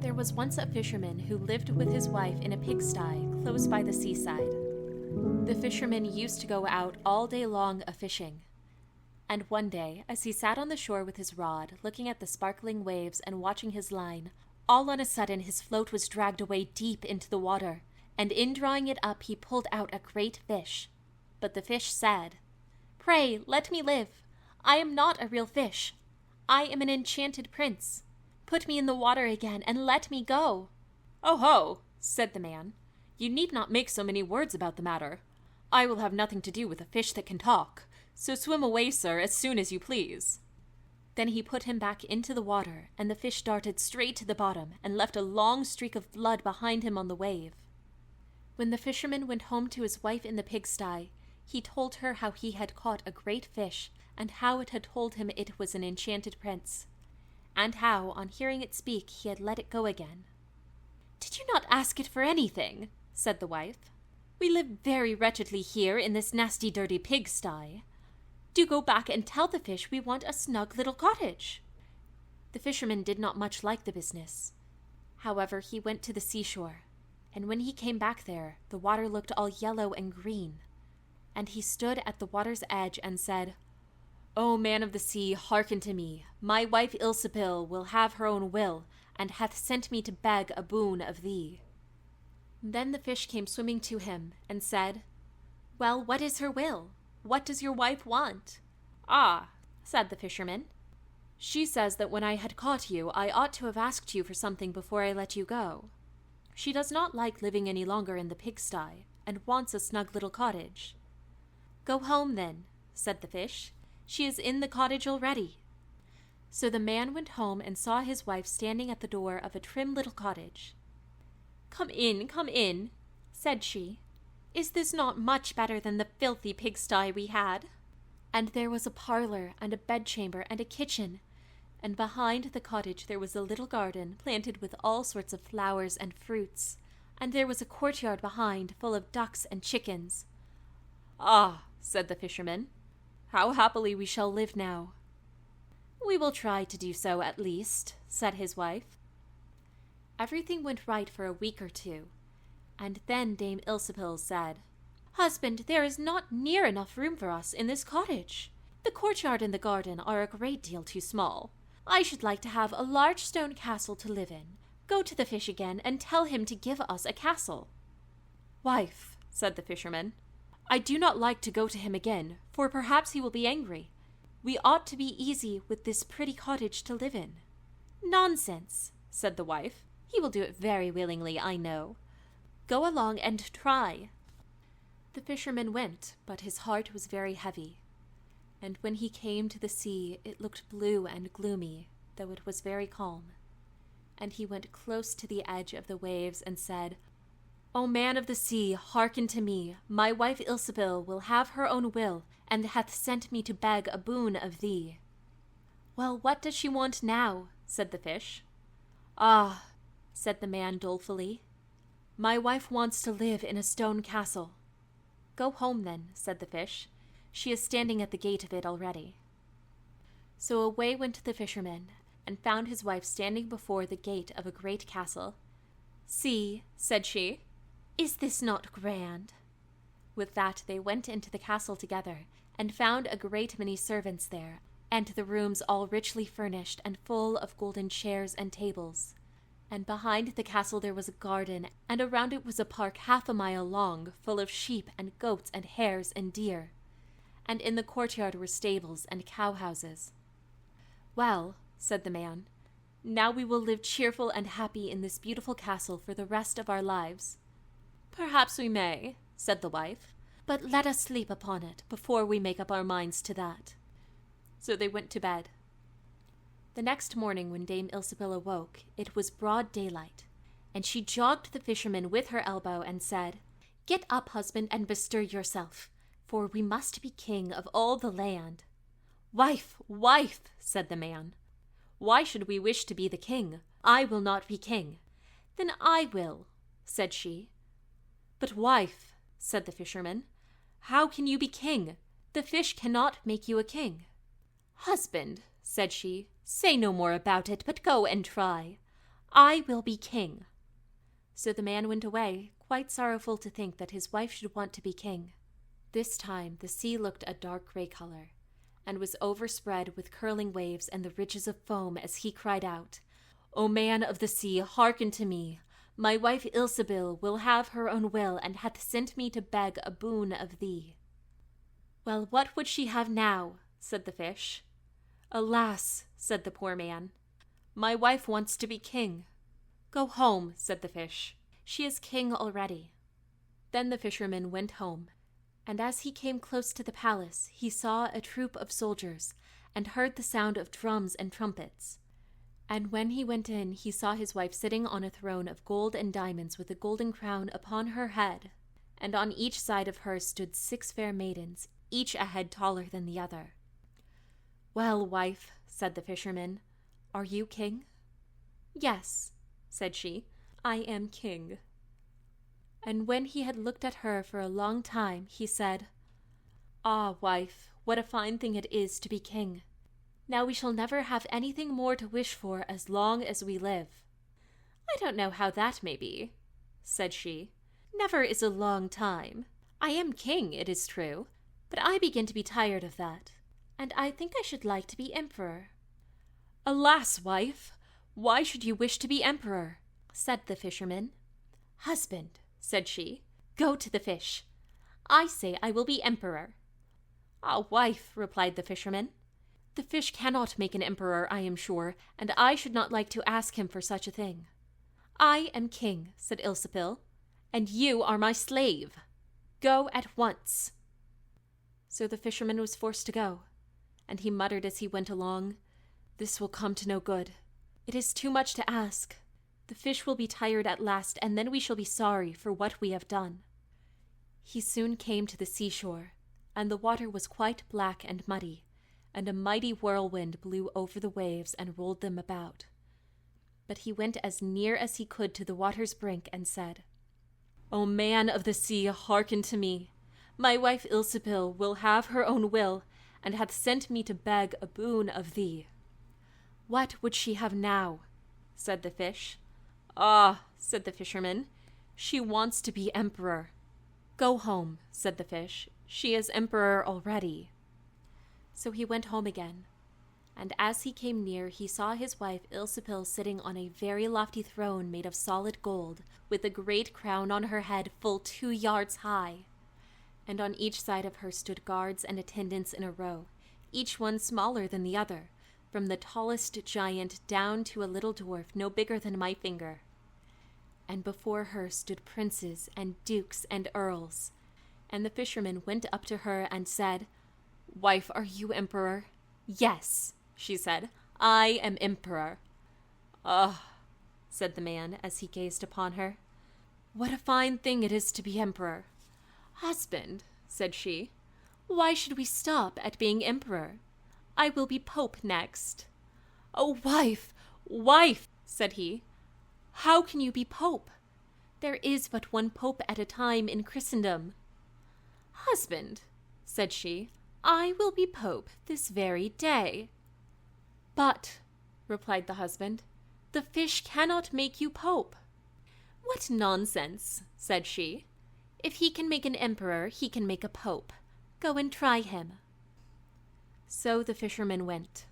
There was once a fisherman who lived with his wife in a pigsty close by the seaside. The fisherman used to go out all day long a-fishing. And one day, as he sat on the shore with his rod, looking at the sparkling waves and watching his line, all on a sudden his float was dragged away deep into the water, and in drawing it up he pulled out a great fish. But the fish said, "Pray, let me live. I am not a real fish. I am an enchanted prince. Put me in the water again, and let me go." "Oh ho," said the man. "You need not make so many words about the matter. I will have nothing to do with a fish that can talk. So swim away, sir, as soon as you please." Then he put him back into the water, and the fish darted straight to the bottom and left a long streak of blood behind him on the wave. When the fisherman went home to his wife in the pigsty, he told her how he had caught a great fish, and how it had told him it was an enchanted prince, and how, on hearing it speak, he had let it go again. "Did you not ask it for anything?" said the wife. "We live very wretchedly here in this nasty, dirty pigsty. Do go back and tell the fish we want a snug little cottage." The fisherman did not much like the business. However, he went to the seashore, and when he came back there, the water looked all yellow and green. And he stood at the water's edge and said, "O man of the sea, hearken to me. My wife Ilsebil will have her own will, and hath sent me to beg a boon of thee." Then the fish came swimming to him, and said, "Well, what is her will? What does your wife want?" "Ah," said the fisherman, "she says that when I had caught you, I ought to have asked you for something before I let you go. She does not like living any longer in the pigsty, and wants a snug little cottage." "Go home, then," said the fish. "She is in the cottage already." So the man went home and saw his wife standing at the door of a trim little cottage. Come in," said she. "Is this not much better than the filthy pigsty we had?" And there was a parlor and a bedchamber and a kitchen, and behind the cottage there was a little garden planted with all sorts of flowers and fruits, and there was a courtyard behind full of ducks and chickens. "Ah," said the fisherman, "how happily we shall live now." "We will try to do so at least," said his wife. Everything went right for a week or two, and then Dame Ilsebil said, "Husband, there is not near enough room for us in this cottage. The courtyard and the garden are a great deal too small. I should like to have a large stone castle to live in. Go to the fish again and tell him to give us a castle." "Wife," said the fisherman, "I do not like to go to him again, for perhaps he will be angry. We ought to be easy with this pretty cottage to live in." "Nonsense," said the wife. "He will do it very willingly, I know. Go along and try." The fisherman went, but his heart was very heavy. And when he came to the sea, it looked blue and gloomy, though it was very calm. And he went close to the edge of the waves and said, "O man of the sea, hearken to me. My wife Ilsebil will have her own will, and hath sent me to beg a boon of thee." "Well, what does she want now?" said the fish. "Ah," said the man dolefully, "my wife wants to live in a stone castle." "Go home, then," said the fish. "She is standing at the gate of it already." So away went the fisherman, and found his wife standing before the gate of a great castle. "See," said she, "is this not grand?" With that they went into the castle together, and found a great many servants there, and the rooms all richly furnished and full of golden chairs and tables. And behind the castle there was a garden, and around it was a park 1/2 a mile long, full of sheep and goats and hares and deer. And in the courtyard were stables and cowhouses. "Well," said the man, "now we will live cheerful and happy in this beautiful castle for the rest of our lives." "Perhaps we may," said the wife, "but let us sleep upon it before we make up our minds to that." So they went to bed. The next morning when Dame Ilsebil awoke, it was broad daylight, and she jogged the fisherman with her elbow and said, "Get up, husband, and bestir yourself, for we must be king of all the land." "Wife, wife," said the man, "why should we wish to be the king? I will not be king." "Then I will," said she. "But wife," said the fisherman, "how can you be king? The fish cannot make you a king." "Husband," said she, "say no more about it, but go and try. I will be king." So the man went away, quite sorrowful to think that his wife should want to be king. This time the sea looked a dark gray color, and was overspread with curling waves and the ridges of foam as he cried out, "O man of the sea, hearken to me. My wife Ilsebil will have her own will, and hath sent me to beg a boon of thee." "Well, what would she have now?" said the fish. "Alas," said the poor man, "my wife wants to be king." "Go home," said the fish. "She is king already." Then the fisherman went home, and as he came close to the palace, he saw a troop of soldiers, and heard the sound of drums and trumpets. And when he went in, he saw his wife sitting on a throne of gold and diamonds with a golden crown upon her head, and on each side of her stood 6 fair maidens, each a head taller than the other. "Well, wife," said the fisherman, "are you king?" "Yes," said she, "I am king." And when he had looked at her for a long time, he said, "Ah, wife, what a fine thing it is to be king. Now we shall never have anything more to wish for as long as we live." "I don't know how that may be," said she. "Never is a long time. I am king, it is true, but I begin to be tired of that, and I think I should like to be emperor." "Alas, wife, why should you wish to be emperor?" said the fisherman. "Husband," said she, "go to the fish. I say I will be emperor." "Ah, wife," replied the fisherman, "the fish cannot make an emperor, I am sure, and I should not like to ask him for such a thing." "I am king," said Ilsebil, "and you are my slave. Go at once." So the fisherman was forced to go, and he muttered as he went along, "This will come to no good. It is too much to ask. The fish will be tired at last, and then we shall be sorry for what we have done." He soon came to the seashore, and the water was quite black and muddy, and a mighty whirlwind blew over the waves and rolled them about. But he went as near as he could to the water's brink and said, "O man of the sea, hearken to me. My wife Ilsebil will have her own will, and hath sent me to beg a boon of thee." "What would she have now?" said the fish. "Ah," said the fisherman, "she wants to be emperor." "Go home," said the fish. "She is emperor already." So he went home again, and as he came near, he saw his wife Ilsebil sitting on a very lofty throne made of solid gold, with a great crown on her head full 2 yards high. And on each side of her stood guards and attendants in a row, each one smaller than the other, from the tallest giant down to a little dwarf no bigger than my finger. And before her stood princes and dukes and earls. And the fisherman went up to her and said, "Wife, are you emperor?" "Yes," she said, "I am emperor." "Ah," said the man as he gazed upon her, "what a fine thing it is to be emperor." "Husband," said she, "why should we stop at being emperor? I will be pope next." "Oh, wife, wife," said he, "how can you be pope? There is but one pope at a time in Christendom." "Husband," said she, "I will be pope this very day." "But," replied the husband, "the fish cannot make you pope." "What nonsense," said she. "If he can make an emperor, he can make a pope. Go and try him." So the fisherman went.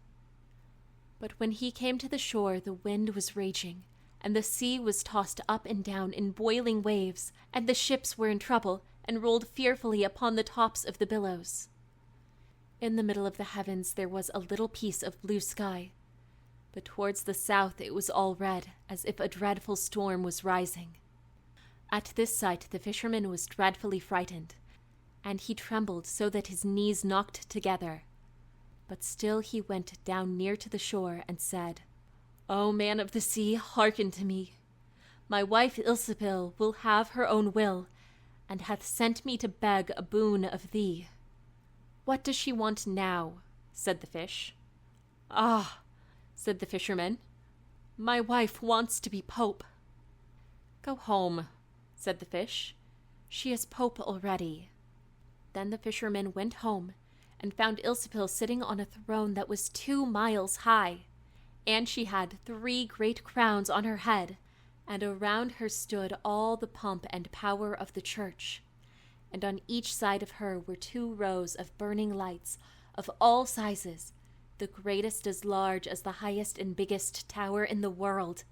But when he came to the shore, the wind was raging, and the sea was tossed up and down in boiling waves, and the ships were in trouble, and rolled fearfully upon the tops of the billows. In the middle of the heavens there was a little piece of blue sky, but towards the south it was all red, as if a dreadful storm was rising. At this sight the fisherman was dreadfully frightened, and he trembled so that his knees knocked together. But still he went down near to the shore and said, "O man of the sea, hearken to me. My wife Ilsebil will have her own will, and hath sent me to beg a boon of thee." "What does she want now?" said the fish. "Ah," said the fisherman, "my wife wants to be pope." "Go home," said the fish. "She is pope already." Then the fisherman went home, and found Ilsebil sitting on a throne that was 2 miles high. And she had 3 great crowns on her head, and around her stood all the pomp and power of the church. And on each side of her were 2 rows of burning lights of all sizes, the greatest as large as the highest and biggest tower in the world,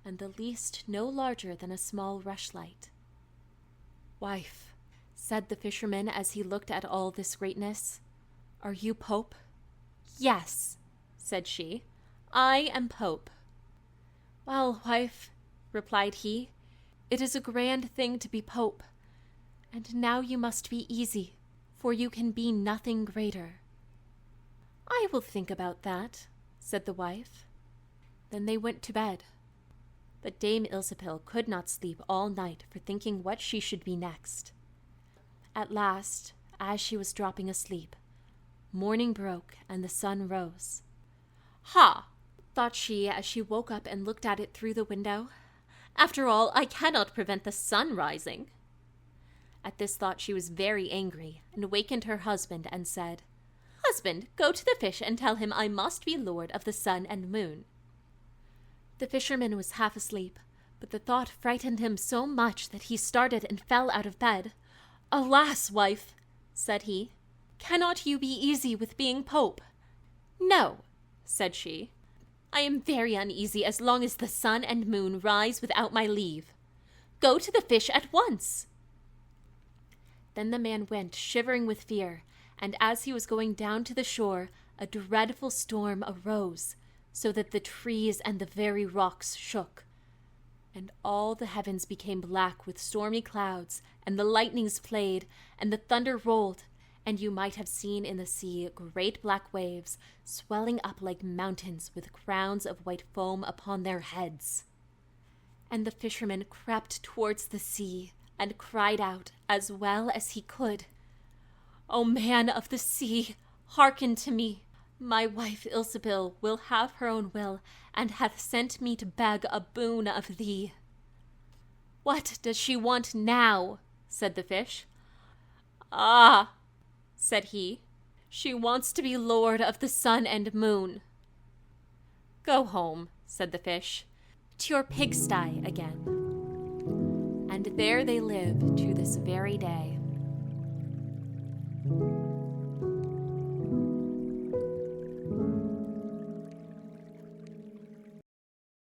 and the least no larger than a small rushlight. "Wife," said the fisherman as he looked at all this greatness, "are you Pope?" "Yes," said she, "I am Pope." "Well, wife," replied he, "it is a grand thing to be Pope, and now you must be easy, for you can be nothing greater." "I will think about that," said the wife. Then they went to bed. But Dame Ilsebil could not sleep all night for thinking what she should be next. At last, as she was dropping asleep, morning broke and the sun rose. "Ha!" thought she as she woke up and looked at it through the window. "After all, I cannot prevent the sun rising." At this thought she was very angry, and wakened her husband and said, "Husband, go to the fish and tell him I must be lord of the sun and moon." The fisherman was half asleep, but the thought frightened him so much that he started and fell out of bed. "Alas, wife," said he, "cannot you be easy with being Pope?" "No," said she, "I am very uneasy as long as the sun and moon rise without my leave. Go to the fish at once." Then the man went, shivering with fear, and as he was going down to the shore, a dreadful storm arose, so that the trees and the very rocks shook, and all the heavens became black with stormy clouds, and the lightnings played, and the thunder rolled, and you might have seen in the sea great black waves swelling up like mountains with crowns of white foam upon their heads. And the fisherman crept towards the sea and cried out as well as he could, "O man of the sea, hearken to me. My wife Ilsebil will have her own will, and hath sent me to beg a boon of thee." "What does she want now?" said the fish. "Ah," said he, "she wants to be lord of the sun and moon." "Go home," said the fish, "to your pigsty again." And there they live to this very day.